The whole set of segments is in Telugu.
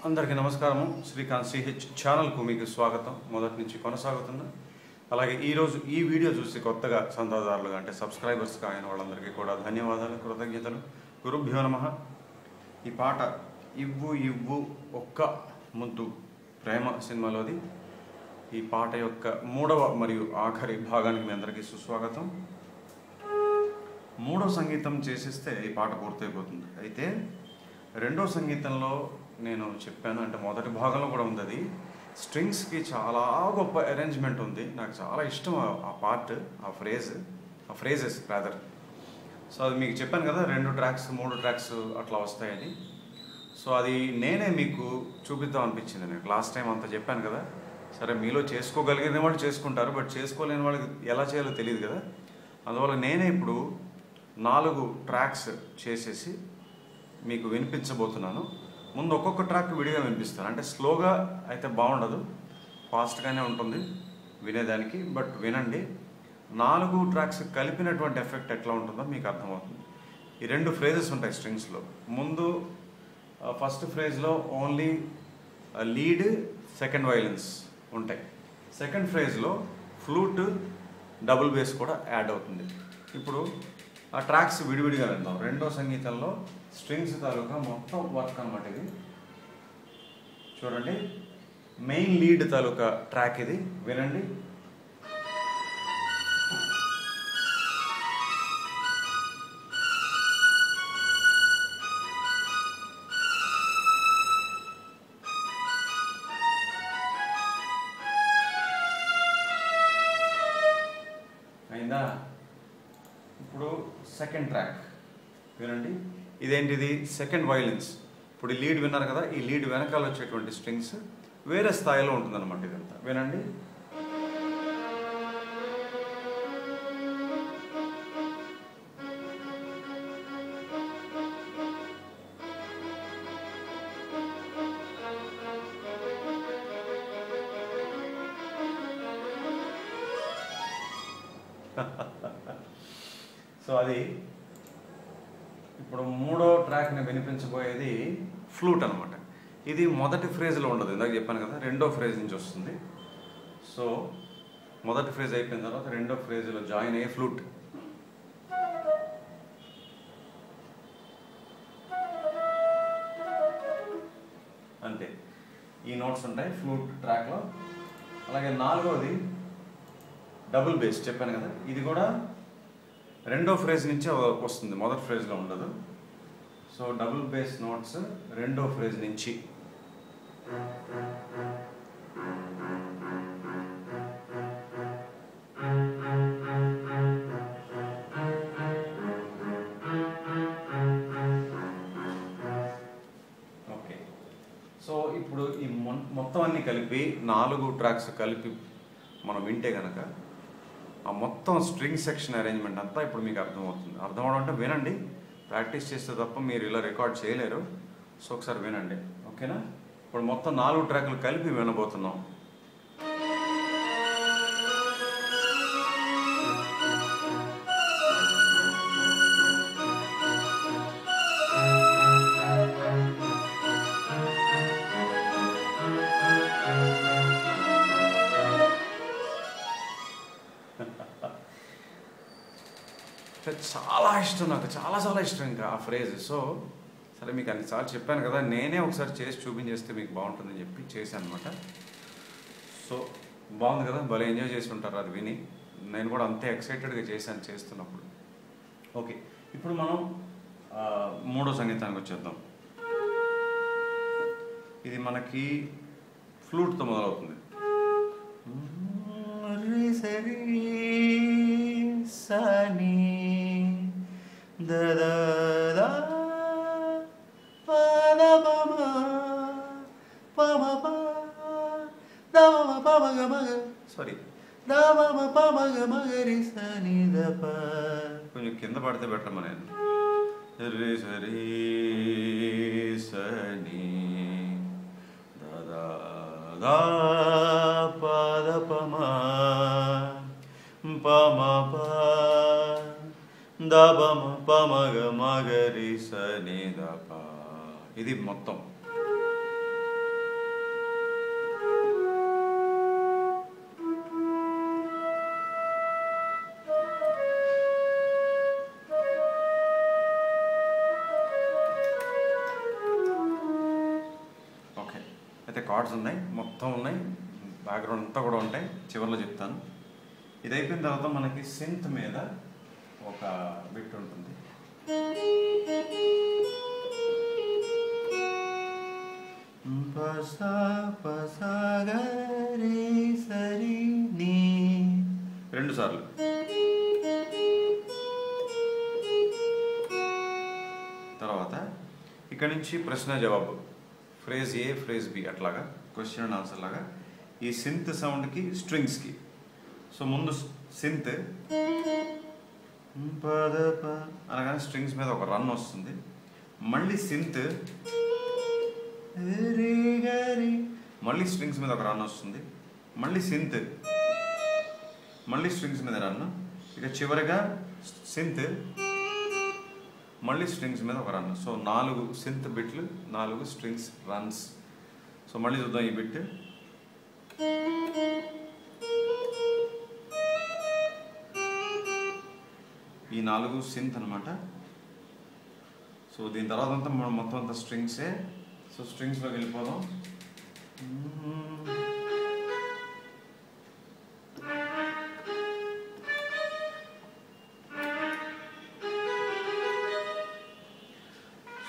అందరికీ నమస్కారము. శ్రీకాంత్ ch ఛానల్కు మీకు స్వాగతం. మొదటి నుంచి కొనసాగుతున్నా. అలాగే ఈరోజు ఈ వీడియో చూసి కొత్తగా సంతాదారులుగా అంటే సబ్స్క్రైబర్స్గా అయిన వాళ్ళందరికీ కూడా ధన్యవాదాలు, కృతజ్ఞతలు. గురుభ్యో నమః. ఈ పాట ఇవ్వు ఇవ్వు ఒక్క ముద్దు ప్రేమ సినిమాలోది. ఈ పాట యొక్క మూడవ మరియు ఆఖరి భాగానికి మీ అందరికీ సుస్వాగతం. మూడో సంగీతం చేసేస్తే ఈ పాట పూర్తయిపోతుంది. అయితే రెండో సంగీతంలో నేను చెప్పాను, అంటే మొదటి భాగంలో కూడా ఉంది. అది స్ట్రింగ్స్కి చాలా గొప్ప అరేంజ్మెంట్ ఉంది. నాకు చాలా ఇష్టం ఆ పార్ట్, ఆ ఫ్రేజెస్ రాదర్. సో అది మీకు చెప్పాను కదా, 2 ట్రాక్స్ 3 ట్రాక్స్ అట్లా వస్తాయని. సో అది నేనే మీకు చూపిద్దాం అనిపించింది. నేను లాస్ట్ టైం అంతా చెప్పాను కదా. సరే, మీలో చేసుకోగలిగిన వాళ్ళు చేసుకుంటారు, బట్ చేసుకోలేని వాళ్ళకి ఎలా చేయాలో తెలియదు కదా. అందువల్ల నేనే ఇప్పుడు 4 ట్రాక్స్ చేసేసి మీకు వినిపించబోతున్నాను. ముందు ఒక్కొక్క ట్రాక్ విడిగా వినిపిస్తాను. అంటే స్లోగా అయితే బాగుండదు, ఫాస్ట్గానే ఉంటుంది వినేదానికి. బట్ వినండి, 4 ట్రాక్స్ కలిపినటువంటి ఎఫెక్ట్ ఎట్లా ఉంటుందో మీకు అర్థమవుతుంది. ఈ 2 ఫ్రేజెస్ ఉంటాయి స్ట్రింగ్స్లో. ముందు ఫస్ట్ ఫ్రేజ్లో ఓన్లీ లీడ్, సెకండ్ వైలెన్స్ ఉంటాయి. సెకండ్ ఫ్రేజ్లో ఫ్లూట్, డబుల్ బేస్ కూడా యాడ్ అవుతుంది. ఇప్పుడు ఆ ట్రాక్స్ విడివిడిగా విందాం. రెండో సంగీతంలో స్ట్రింగ్స్ తాలూకా మొత్తం వర్క్ అనమాట ఇది. చూడండి, మెయిన్ లీడ్ తాలూకా ట్రాక్ ఇది, వినండి. అయిందా? ఇప్పుడు సెకండ్ ట్రాక్ వినండి. ఇదేంటిది? Second violence. ఇప్పుడు ఈ లీడ్ విన్నారు కదా, ఈ లీడ్ వెనకాల వచ్చేటువంటి స్ట్రింగ్స్ వేరే స్థాయిలో ఉంటుందన్నమాట. ఇదంతా వినండి. సో అది ఇప్పుడు మూడో ట్రాక్ని వినిపించబోయేది ఫ్లూట్ అనమాట. ఇది మొదటి ఫ్రేజ్లో ఉండదు, ఇందాక చెప్పాను కదా, రెండో ఫ్రేజ్ నుంచి వస్తుంది. సో మొదటి ఫ్రేజ్ అయిపోయిన తర్వాత రెండో ఫ్రేజ్లో జాయిన్ అయ్యే ఫ్లూట్. అంతే, ఈ నోట్స్ ఉంటాయి ఫ్లూట్ ట్రాక్లో. అలాగే నాలుగోది డబుల్ బేస్ చెప్పాను కదా, ఇది కూడా రెండో ఫ్రేజ్ నుంచే వస్తుంది, మొదటి ఫ్రేజ్లో ఉండదు. సో డబుల్ బేస్ నోట్స్ రెండో ఫ్రేజ్ నుంచి. ఓకే, సో ఇప్పుడు ఈ మొత్తం అన్ని కలిపి 4 ట్రాక్స్ కలిపి మనం వింటే కనుక ఆ మొత్తం స్ట్రింగ్ సెక్షన్ అరేంజ్మెంట్ అంతా ఇప్పుడు మీకు అర్థమవుతుంది. అర్థమవడం అంటే వినండి, ప్రాక్టీస్ చేస్తే తప్ప మీరు ఇలా రికార్డ్ చేయలేరు. సో ఒకసారి వినండి, ఓకేనా? ఇప్పుడు మొత్తం 4 ట్రాక్లు కలిపి వినబోతున్నాం. చాలా ఇష్టం, నాకు చాలా ఇష్టం ఇంకా ఆ ఫ్రేజ్. సో సరే, మీకు అన్నిసార్లు చెప్పాను కదా, నేనే ఒకసారి చేసి చూపించేస్తే మీకు బాగుంటుందని చెప్పి చేశాను అనమాట. సో బాగుంది కదా, భలే ఎంజాయ్ చేసి ఉంటారు అది విని. నేను కూడా అంతే ఎక్సైటెడ్గా చేశాను చేస్తున్నప్పుడు. ఓకే, ఇప్పుడు మనం మూడో సంగీతానికి వచ్చేద్దాం. ఇది మనకి ఫ్లూట్తో మొదలవుతుంది. సని దదా పద పమ పమ ప దమ పమ గమ, సారీ, దమ పమ గమ రి సని దప. కొంచెం కింద పడితే బెటర్ మన. రి సరి సని దదా దా పద పమ పమ ప దబమ పమగ మగరి సని దప. ఇది మొత్తం. అయితే కార్డ్స్ ఉన్నాయి, మొత్తం ఉన్నాయి, బ్యాక్గ్రౌండ్ అంతా కూడా ఉంటాయి, చివరిలో చెప్తాను. ఇది అయిపోయిన తర్వాత మనకి సింత్ మీద ఒక బిట్ ఉంటుంది. రెండు సార్లు. తర్వాత ఇక్కడ నుంచి ప్రశ్న జవాబు, ఫ్రేజ్ ఏ ఫ్రేజ్ బి అట్లాగా క్వశ్చన్ అండ్ ఆన్సర్ లాగా ఈ సింత్ సౌండ్కి స్ట్రింగ్స్కి. సో ముందు సింత్ అనగానే స్ట్రింగ్స్ మీద ఒక రన్ వస్తుంది, మళ్ళీ సింత్ మళ్ళీ స్ట్రింగ్స్ మీద ఒక రన్ వస్తుంది, మళ్ళీ సింత్ మళ్ళీ స్ట్రింగ్స్ మీద రన్, ఇక చివరిగా సింత్ మళ్ళీ స్ట్రింగ్స్ మీద ఒక రన్. సో 4 సింత్ బిట్లు, 4 స్ట్రింగ్స్ రన్స్. సో మళ్ళీ చూద్దాం ఈ బిట్. ఈ 4 సింత్ అనమాట. సో దీని తర్వాత అంతా మొత్తం అంతా స్ట్రింగ్సే. సో స్ట్రింగ్స్లోకి వెళ్ళిపోదాం.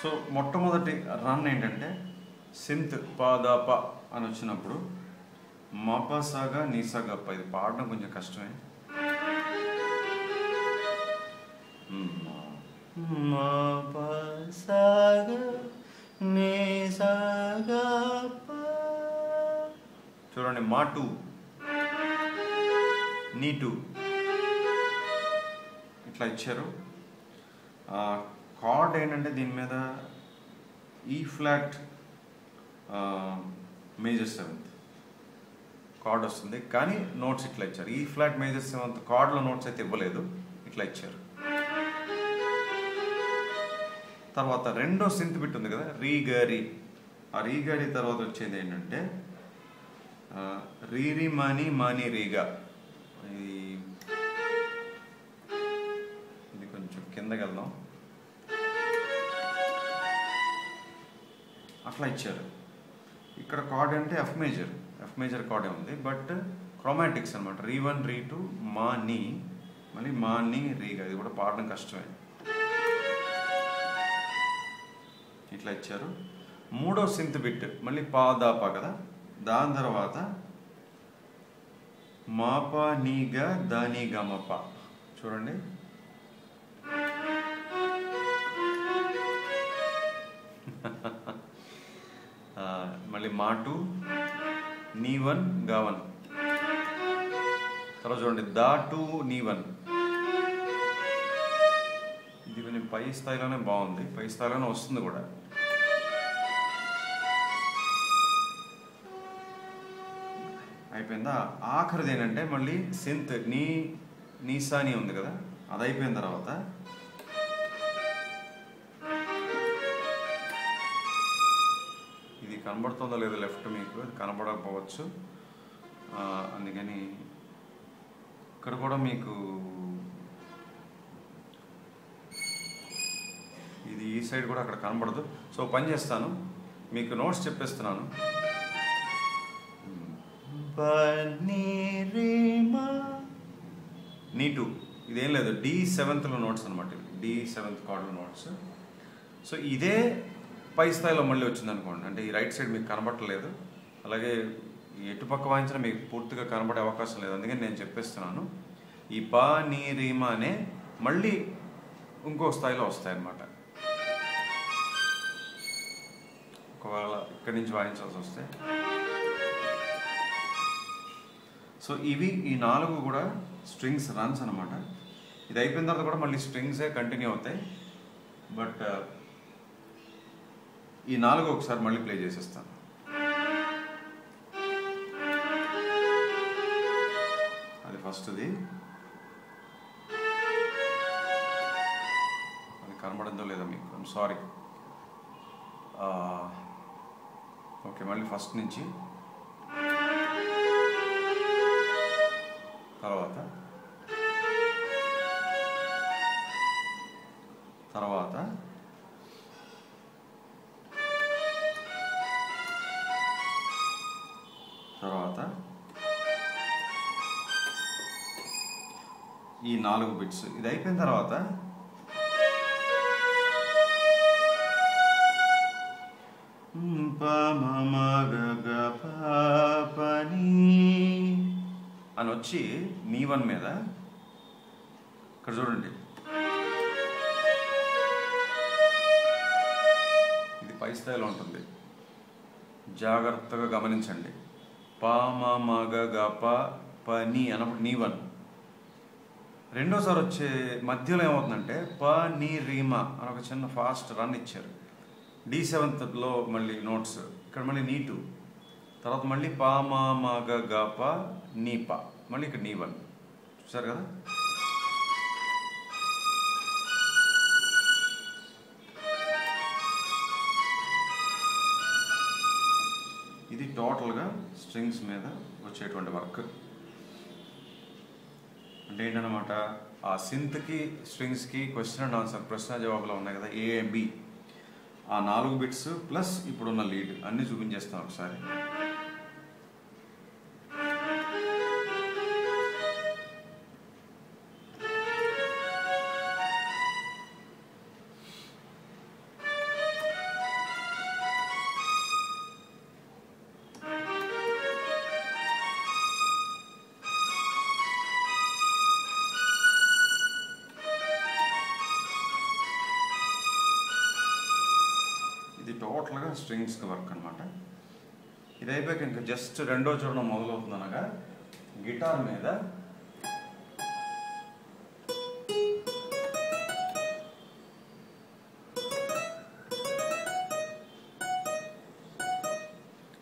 సో మొట్టమొదటి రన్ ఏంటంటే సింత్ పాదాప అని వచ్చినప్పుడు మపసాగా నీసాగప్ప. ఇది పాడడం కొంచెం కష్టమే. చూడండి, మా 2 నీ 2 ఇట్లా ఇచ్చారు. కార్డ్ ఏంటంటే దీని మీద ఈ ఫ్లాట్ మేజర్ 7th కార్డ్ వస్తుంది, కానీ నోట్స్ ఇట్లా ఇచ్చారు. ఈ ఫ్లాట్ మేజర్ 7th కార్డ్లో నోట్స్ అయితే ఇవ్వలేదు, ఇట్లా ఇచ్చారు. తర్వాత రెండో సింత్ బిట్ ఉంది కదా, రీగరి. ఆ రీగరి తర్వాత వచ్చేది ఏంటంటే రీరి మాని మాని రీగా. ఇది కొంచెం కిందకి వెళ్దాం. అట్లా ఇచ్చారు. ఇక్కడ కార్డ్ అంటే ఎఫ్ మేజర్ కార్డే ఉంది, బట్ క్రోమాటిక్స్ అనమాట. రీ1 రీ2 మా నీ, మళ్ళీ మా నీ రీగా. ఇది కూడా పాడడం కష్టమే. ఇట్లా ఇచ్చారు. మూడో సింత్ బిట్ మళ్ళీ పాదాపా కదా, దాని తర్వాత మాపా నీగా దానీగా మప. చూడండి, మళ్ళీ మా 2 నీ 1 గా 1. తర్వాత చూడండి దా 2 నీ 1. ఇది కొంచెం పై స్థాయిలోనే బాగుంది, పై స్థాయిలోనే వస్తుంది కూడా. అయిపోయిందా? ఆఖరిది ఏంటంటే మళ్ళీ సింత్ నీసాని ఉంది కదా, అది అయిపోయిన తర్వాత ఇది కనబడుతుందో లేదో లెఫ్ట్ మీకు, అది కనబడకపోవచ్చు, అందుకని ఇక్కడ కూడా మీకు ఇది ఈ సైడ్ కూడా అక్కడ కనబడదు. సో పని చేస్తాను, మీకు నోట్స్ చెప్పేస్తున్నాను. నీ 2 ఇదేం లేదు, D7th నోట్స్ అనమాట. D7th కార్డులో నోట్స్. సో ఇదే పై స్థాయిలో మళ్ళీ వచ్చింది అనుకోండి, అంటే ఈ రైట్ సైడ్ మీకు కనబడట్లేదు, అలాగే ఎటుపక్క వాయించినా మీకు పూర్తిగా కనబడే అవకాశం లేదు. అందుకని నేను చెప్పేస్తున్నాను, ఈ పా నీ రీమా అనే మళ్ళీ ఇంకో స్థాయిలో వస్తాయన్నమాట. ఒకవేళ ఇక్కడి నుంచి వాయించాల్సి వస్తే. సో ఇవి ఈ 4 కూడా స్ట్రింగ్స్ రన్స్ అనమాట. ఇది అయిపోయిన తర్వాత కూడా మళ్ళీ స్ట్రింగ్సే కంటిన్యూ అవుతాయి, బట్ ఈ 4 ఒకసారి మళ్ళీ ప్లే చేసేస్తాను. అది ఫస్ట్ది, అది కనబడిందో లేదో మీకు, ఐమ్ సారీ. ఓకే, మళ్ళీ ఫస్ట్ నుంచి. తర్వాత తర్వాత ఈ 4 బిట్స్. ఇది అయిపోయిన తర్వాత అని వచ్చి నీ1 మీద ఇక్కడ చూడండి, ఇది పై స్థాయిలో ఉంటుంది, జాగ్రత్తగా గమనించండి. ప మ మ గ గ ప ప ని అన్నప్పుడు నీ1. రెండోసారి వచ్చే మధ్యలో ఏమవుతుందంటే ప ని రీ మ అని ఒక చిన్న ఫాస్ట్ రన్ ఇచ్చారు. D7లో మళ్ళీ నోట్స్, ఇక్కడ మళ్ళీ నీ2, తర్వాత మళ్ళీ ప మ మ గ గ ప నీ ప, మళ్ళీ ఇక్కడ నీ1. చూసారు కదా? ఇది టోటల్గా స్ట్రింగ్స్ మీద వచ్చేటువంటి వర్క్. అంటే ఏంటన్నమాట, ఆ సింత్కి స్ట్రింగ్స్కి క్వశ్చన్ అండ్ ఆన్సర్, ప్రశ్న జవాబులో ఉన్నాయి కదా A, B, ఆ 4 బిట్స్ ప్లస్ ఇప్పుడున్న లీడ్ అన్నీ చూపించేస్తాం ఒకసారి. ఇది టోటల్గా స్ట్రింగ్స్కి వర్క్ అనమాట. ఇది అయిపోయాక ఇంకా జస్ట్ రెండో చూడడం మొదలవుతుంది. అనగా గిటార్ మీద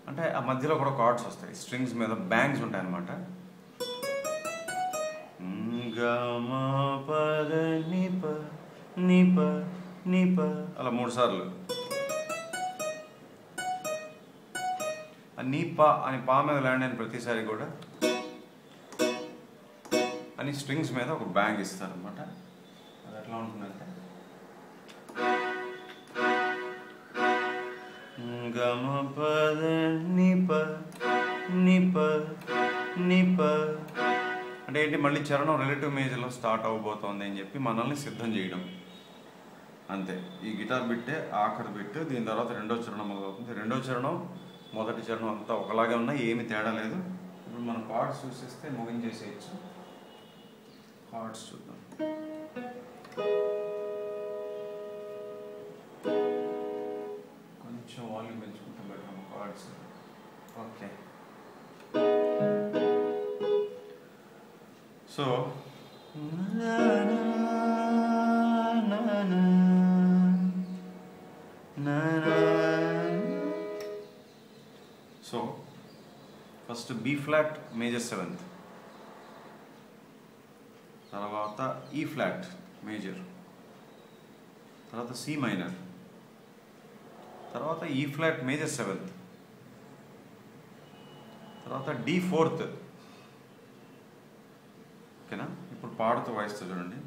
అంటే ఆ మధ్యలో కూడా కార్డ్స్ వస్తాయి, స్ట్రింగ్స్ మీద బ్యాంగ్స్ ఉంటాయి అన్నమాట. అలా 3 సార్లు నీ పా అని పా మీద ల్యాండ్ అయిన ప్రతిసారి కూడా అని స్ట్రింగ్స్ మీద ఒక బ్యాంగ్ ఇస్తారు అనమాట. అది ఎట్లా ఉంటుందంటే గమ పద నిప నిప నిప అంటే ఏంటి, మళ్ళీ చరణం రిలేటివ్ మేజర్లో స్టార్ట్ అవ్వబోతోంది అని చెప్పి మనల్ని సిద్ధం చేయడం అంతే. ఈ గిటార్ బిట్టే ఆఖరి బిట్. దీని తర్వాత రెండో చరణం మొదలవుతుంది. రెండో చరణం మొదటి చరణం అంతా ఒకలాగే ఉన్నాయి, ఏమి తేడా లేదు. ఇప్పుడు మనం కార్డ్స్ చూసేస్తే ముగించేసేయచ్చు. కార్డ్స్ చూద్దాం. కొంచెం వాల్యూమ్ పెంచుకుంటాం better chords. Okay, so first B flat major 7th, తర్వాత E ఫ్లాట్ మేజర్, తర్వాత C మైనర్, తర్వాత E ఫ్లాట్ మేజర్ 7th, తర్వాత D 4th. ఓకేనా? ఇప్పుడు పాడుతూ వాయిస్తూ చూడండి.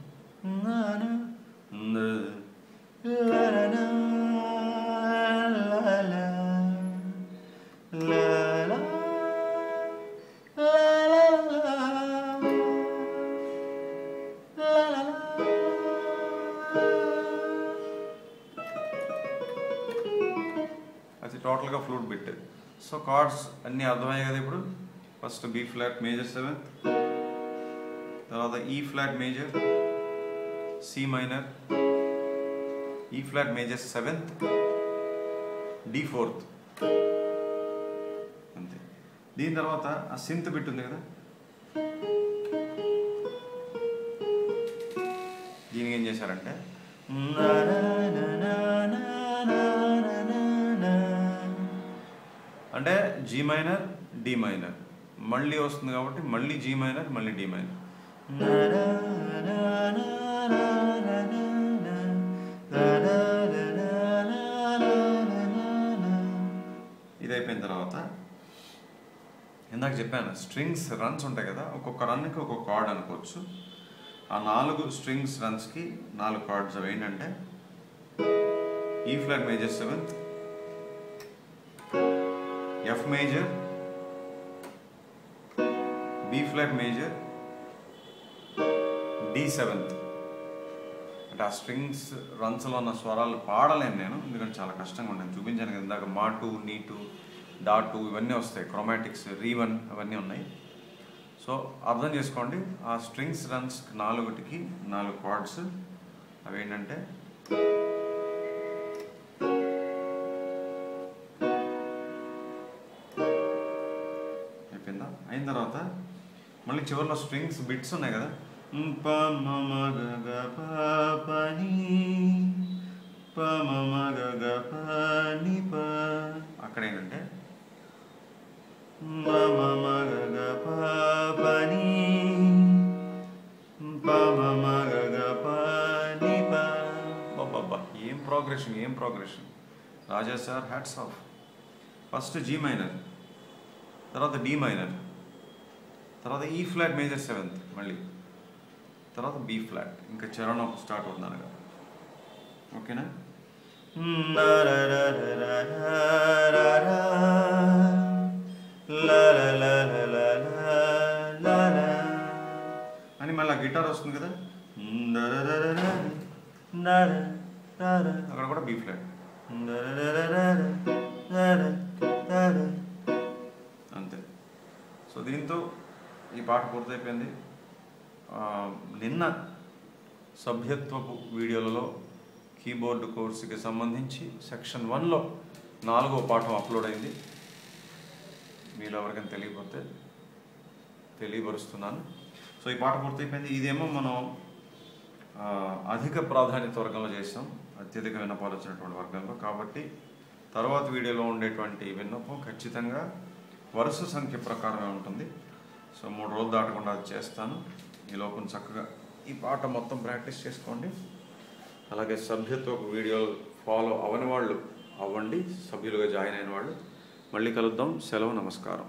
అది టోటల్గా ఫ్లూట్ బిట్. సో కార్డ్స్ అన్నీ అర్థమయ్యాయి కదా ఇప్పుడు. First B flat major 7th, తర్వాత E flat major, C minor, E flat major 7th, D 4th. అంతే. దీని తర్వాత ఆ సింత్ బిట్ ఉంది కదా, దీనికి ఏం చేశారంటే అంటే G మైనర్ D మైనర్ మళ్ళీ వస్తుంది కాబట్టి మళ్ళీ G మైనర్ మళ్ళీ D మైనర్. ఇది అయిపోయిన తర్వాత ఇందాక చెప్పాను స్ట్రింగ్స్ రన్స్ ఉంటాయి కదా, ఒక్కొక్క రన్కి ఒక్కొక్క కార్డ్ అనుకోవచ్చు. ఆ 4 స్ట్రింగ్స్ రన్స్కి 4 కార్డ్స్. అవి ఏంటంటే E flat major 7th, F major, B flat major, D7. అంటే ఆ స్ట్రింగ్స్ రన్స్లో ఉన్న స్వరాలు పాడలేను నేను, ఎందుకంటే చాలా కష్టంగా ఉంటుంది. చూపించాను కదా ఇందాక మాటు, నీటు, డాటు ఇవన్నీ వస్తాయి, క్రోమాటిక్స్, రీవన్ అవన్నీ ఉన్నాయి. సో అర్థం చేసుకోండి, ఆ స్ట్రింగ్స్ రన్స్ 4కి 4 కార్డ్స్. అవి ఏంటంటే అయిపోయిందా? అయిన తర్వాత మళ్ళీ చివరిలో స్ట్రింగ్స్ బిట్స్ ఉన్నాయి కదా, అక్కడ ఏంటంటే ఏం progression Raja sir, hats off. First G minor, తర్వాత డి మైనర్, తర్వాత ఈ ఫ్లాట్ మేజర్ 7th, మళ్ళీ తర్వాత బి ఫ్లాట్, ఇంకా చరణం స్టార్ట్ అవుతున్నాను కదా. ఓకేనా? అని మళ్ళీ గిటార్ వస్తుంది కదా, అక్కడ కూడా బి ఫ్లాట్. అంతే. సో దీంతో ఈ పాట పూర్తయిపోయింది. నిన్న సభ్యత్వపు వీడియోలలో కీబోర్డు కోర్సుకి సంబంధించి సెక్షన్ 1లో 4వ పాఠం అప్లోడ్ అయింది. మీలో ఎవరికైనా తెలియకపోతే తెలియపరుస్తున్నాను. సో ఈ పాట పూర్తయిపోయింది. ఇదేమో మనం అధిక ప్రాధాన్యత వర్గంలో చేసాం, అత్యధిక విన్నపాలు వచ్చినటువంటి వర్గంలో. కాబట్టి తర్వాత వీడియోలో ఉండేటువంటి విన్నపం ఖచ్చితంగా వరుస సంఖ్య ప్రకారమే ఉంటుంది. సో 3 రోజులు దాటకుండా అది చేస్తాను. ఈ లోపల చక్కగా ఈ పాట మొత్తం ప్రాక్టీస్ చేసుకోండి. అలాగే సభ్యత్వ వీడియోలు ఫాలో అవని వాళ్ళు అవ్వండి, సభ్యులుగా జాయిన్ అయిన వాళ్ళు. మళ్ళీ కలుద్దాం. సెలవు, నమస్కారం.